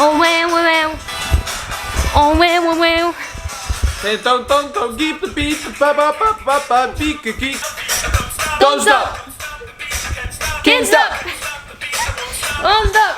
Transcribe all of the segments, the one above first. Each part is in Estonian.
Oh wow. Oh wow. Hey, don't keep the beat. Don't stop. Can't stop. Don't stop.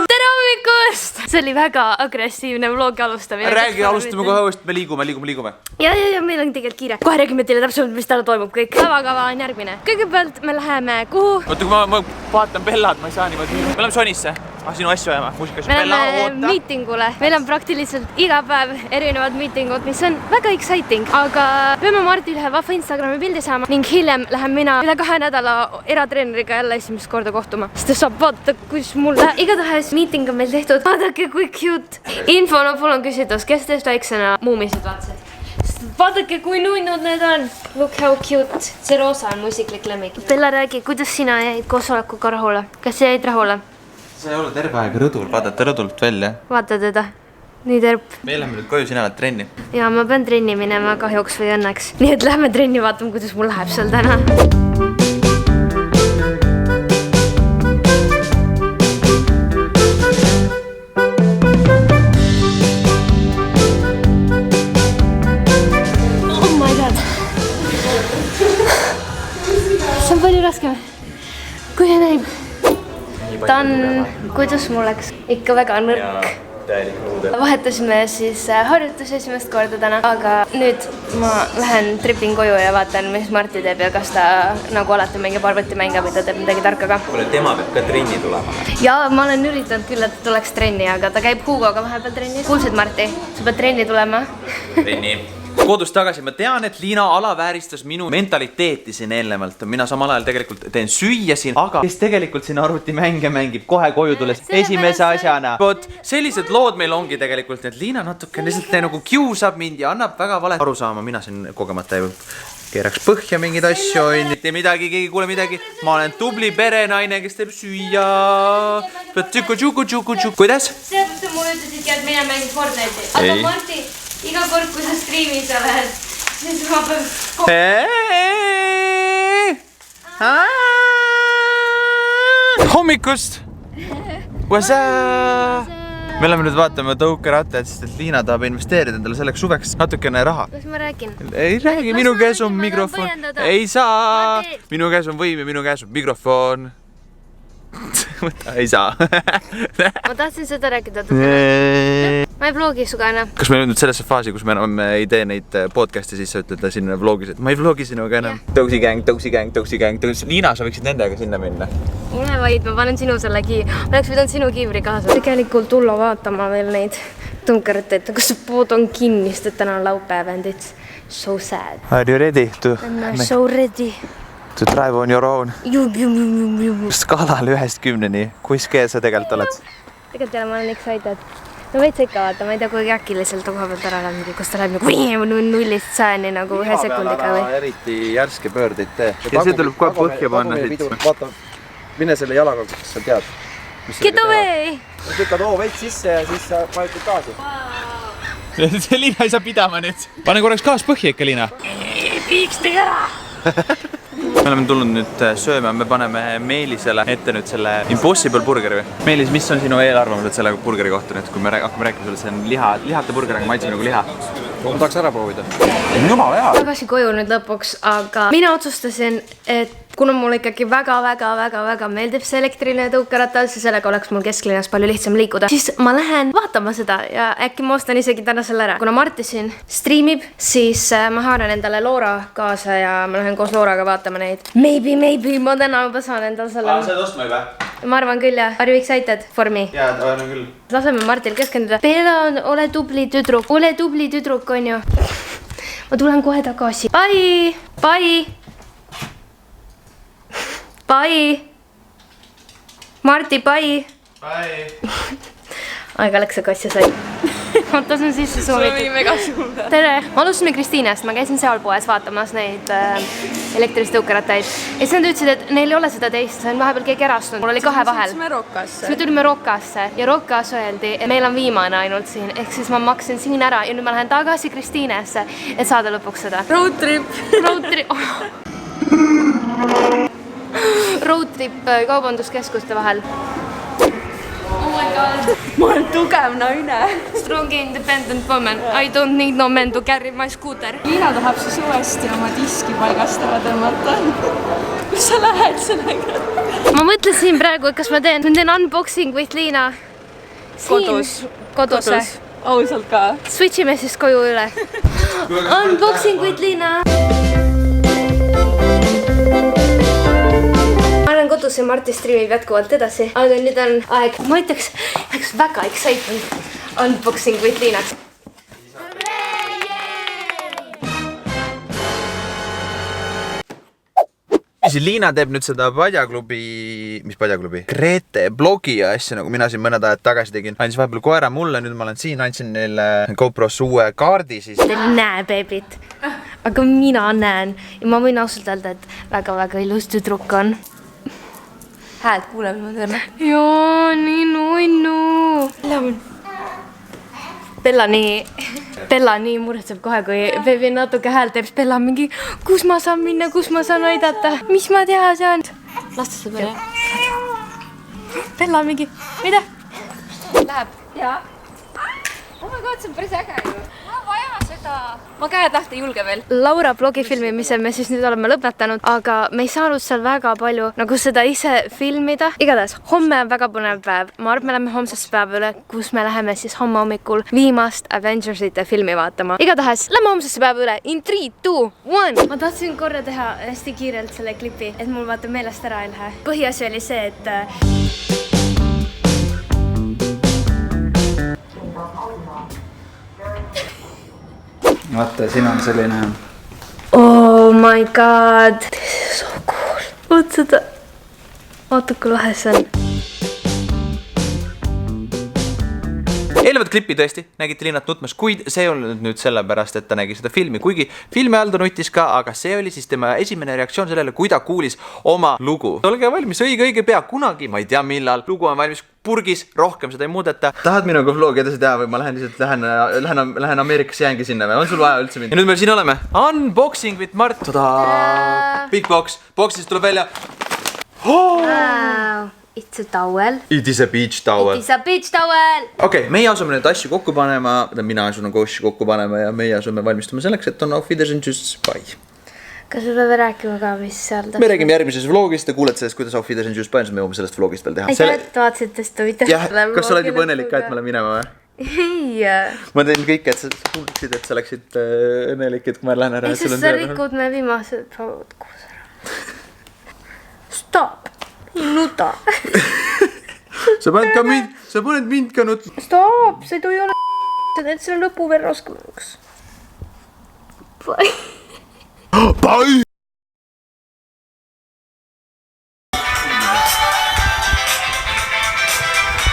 Tere hommikust! See oli väga agressiivne vlogi alustamine. Räägi, alustame kohe uuesti, me liigume. Ja, meil on tegelikult kiire. Kohe räägime teile täpsemalt, mis täna toimub kõik. Päevakava on järgmine. Kõigepealt me läheme kuhu? Oota, kui ma vaatan Bellad, ma ei saa niimoodi. Me oleme Sonisse. Sinu asju ajama, muusikasse. Me läheme miitingule. Meil on praktiliselt iga päev erinevad miitingud, mis on väga exciting. Aga peame Martil ühe vahva Instagrami pildi saama ning hiljem lähen mina üle 2 nädala eratreeneriga jälle esimest korda kohtuma. Sest ta saab vaadata, kus mul läheb. Igatahes miiting on meil tehtud. Vaadake, kui cute. Infonopol on küsitud, kes teist väiksena muumisid vaatasid. Vaadake, kui nunnud need on. Look how cute. See roosa on mu isiklik lemmik. Bella, räägi, kuidas sina jäid koosolekuga rahule? Kas sa jäid rahule? Sa ei ole terve aeg rõdul, vaadata rõdult välja. Vaata teda. Nii terp. Me lähme nüüd koju, sina oled trenni. Ja ma pean trenni minema kahjuks või õnneks. Nii et lähme trenni vaatama, kuidas mul läheb seal täna. Oh my god. See on palju raskem. Kui see näib? Ta on, kuidas mul läks, ikka väga nõrk. Vahetasime siis harjutusi esimest korda täna, aga nüüd ma lähen tripin koju ja vaatan, mis Marti teeb ja kas ta nagu alati mängib arvutimänge või ta teeb midagi tarka ka. Kuule, tema peab ka trenni tulema. Ja ma olen üritanud küll, et tuleks trenni, aga ta käib Hugoga vahepeal trennis. Kuulsid, Marti, sa pead trenni tulema? Trenni. Kodus tagasi, ma tean, et Liina alavääristas minu mentaliteeti siin eelnevalt. Mina samal ajal tegelikult teen süüa siin, aga kes tegelikult siin arvutimänge mängib kohe koju tulles esimese asjana. Vot, sellised lood meil ongi tegelikult, et Liina natuke lihtsalt nagu kiusab mind ja annab väga vale arusaama. Mina siin kogemata keeraks põhja mingeid asju, mitte midagi, keegi kuule midagi. Ma olen tubli perenaine, kes teeb süüa. Kuidas? See mulle ütlesidki, et mine mängi Fortnite'i. Aga Marti, iga kord, kui sa striimis oled, siis ma pean... Hommikust! What's up? Me oleme nüüd vaatama tõukerattaid, sest et Liina tahab investeerida endale selleks suveks natukene raha. Kas ma räägin? Ei räägi, minu käes on mikrofon. Ei saa! Minu käes on võim ja minu käes on mikrofon. Ei saa. Ma tahtsin seda rääkida. Ma ei vlogi suga enam. Kas me nüüd sellesse faasi, kus me enam ei tee neid podcasti, siis sa ütled siin vlogis, et ma ei vlogi sinuga enam. Tõusi gang. Liina, sa võiksid nendega sinna minna. Ole vaid, ma panen sinu selle ma oleks pidanud sinu kiivri kaasa. Tegelikult tulla vaatama veel neid tõukerattaid, kas see pood on kinni, sest täna on laupäev and it's so sad. Are you ready I'm so ready to drive on your own? Skaalal 1-10, kui skee sa tegelikult oled? Tegelikult jälle ma olen excited. No veits ikka vaata, ma ei tea, kui äkiliselt ta koha pealt ära läheb, kus ta läheb nagu 0-st 100-ni nagu 1 sekundiga või? Eriti järske pöördeid tee. Ja see tuleb kohe põhja panna siit. Vaata, mine selle jalaga, kas sa tead. Get away! Lükkad veits sisse ja siis sa vajutad gaasi. See Liina ei saa pidama nüüd. Pane korraks gaas põhja ikka, Liina. Piiks tee ära! Me oleme tulnud nüüd sööma, me paneme Meelisele ette nüüd selle Impossible burgeri või? Meelis, mis on sinu eelarvamused selle burgeri kohta nüüd, kui me hakkame rääkima selle, see on lihata burger, aga maitseb nagu liha. Ma tahaks ära proovida. Jumala hea! Tagasi koju nüüd lõpuks, aga mina otsustasin, et kuna mul ikkagi väga meeldib see elektriline tõukeratas ja sellega oleks mul kesklinnas palju lihtsam liikuda, siis ma lähen vaatama seda ja äkki ma ostan isegi täna selle ära. Kuna Marti siin striimib, siis ma haaran endale Loora kaasa ja ma lähen koos Looraga vaatama neid. Maybe, ma täna juba saan endale selle. Saad ostma juba? Ma arvan küll jah. Are you excited for me? Jaa, olen küll. Laseme Martil keskenduda. Bella, ole tubli tüdruk, on ju. Ma tulen kohe tagasi. Bye! Marti, bye! Aega läks, aga asja sai. Oota, see on sisse soovitud. See oli mega sulle. Tere! Ma alustasime Kristiinast, ma käisin seal poes vaatamas neid elektrilist tõukerattaid. Ja siis nad ütlesid, et neil ei ole seda teist, see on vahepeal keegi ärastunud. Mul oli 2 vahel. Siis me tulime Roccasse ja Roccas öeldi, et meil on viimane ainult siin. Ehk siis ma maksin siin ära ja nüüd ma lähen tagasi Kristiinesse, et saada lõpuks seda. Road trip! road trip kaubanduskeskuste vahel. Oh my god. Ma olen tugev naine. Strong independent woman. I don't need no man to carry my scooter. Liina tahab siis uuesti oma diski paigastama tõmmata. Kus sa lähed sellega? Ma mõtlesin praegu, et kas ma teen unboxing with Liina. Kodus. Kodus. Ausalt ka. Switchime siis koju üle. Unboxing with Liina. Ma olen kodus ja Marti streamib jätkuvalt edasi, aga nüüd on aeg, ma ütleks väga exciting unboxing with Liinaks. Liina teeb nüüd seda padjaklubi, mis padjaklubi? Grete blogi ja asja, nagu mina siin mõned ajad tagasi tegin. Andis vahepeal koera mulle, nüüd ma olen siin, andsin neile GoPro's uue kaardi siis. Te näe beebit, aga mina näen ja ma võin ausalt öelda, et väga-väga ilus tüdruk on. Hääd kuuleb ma tõrna. Joo, nii nunnu. Bella nii muretseb kohe, kui beebi natuke hääl teeb, siis Bella mingi, kus ma saan minna, kus ma saan aidata, mis ma teha saan. Lasta peale. Bella mingi, mida? Läheb. Jaa. Oh my god, see on päris äge ju. Ma vaja seda. Ma käed lahti julge veel. Laura blogi filmimise me siis nüüd oleme lõpetanud, aga me ei saanud seal väga palju nagu seda ise filmida. Igatahes, homme on väga põnev päev. Ma arvan, me läheme homsesse päeva üle, kus me läheme siis homme hommikul viimast Avengersite filmi vaatama. Igatahes, lähme homsesse päeva üle. In 3, 2, 1. Ma tahtsin korra teha hästi kiirelt selle klipi, et mul vaata meelest ära ei lähe. Põhiasi oli see, et Vaata, siin on selline... oh my god, this is so cool. Vaat seda, vaata kui lahe see on. Eelnevad klippi tõesti, nägite Liinat nutmas, kuid see ei olnud nüüd sellepärast, et ta nägi seda filmi, kuigi filmi all ta nutis ka, aga see oli siis tema esimene reaktsioon sellele, kui ta kuulis oma lugu. Olge valmis, õige pea, kunagi, ma ei tea millal, lugu on valmis purgis, rohkem seda ei muudeta. Tahad minuga vlogi edasi teha või ma lähen lihtsalt lähen Ameerikasse jäängi sinna või on sul vaja üldse mind? Ja nüüd meil siin oleme, unboxing with Mart. Tadaa! Big box, boxist tuleb välja. Wow, it's a towel. It is a beach towel. It is a beach towel. Okei, meie asume neid asju kokku panema, mina asun nagu asju kokku panema ja meie asume valmistuma selleks, et on auf Wiedersehen, tschüss, bye. Kas me peame rääkima ka, mis seal Me räägime järgmises vlogist ja kuuled sellest, kuidas auf Wiedersehen, tschüss, bye, siis me jõuame sellest vlogist veel teha. aitäh, et vaatasid tõesti huvitav. Jah, kas sa oled juba õnnelik ka, et ma olen minema või? Ei. Ma teen kõik, et sa kuuleksid, et sa oleksid õnnelik, et kui ma lähen ära. Ei, sest sa rikud me viimased proovud koos ära. Stop, ei nuta. Sa paned mind ka nutma. Stop, see ei tohi olla et selle lõpu veel raske mõjuks. Bye. Bye!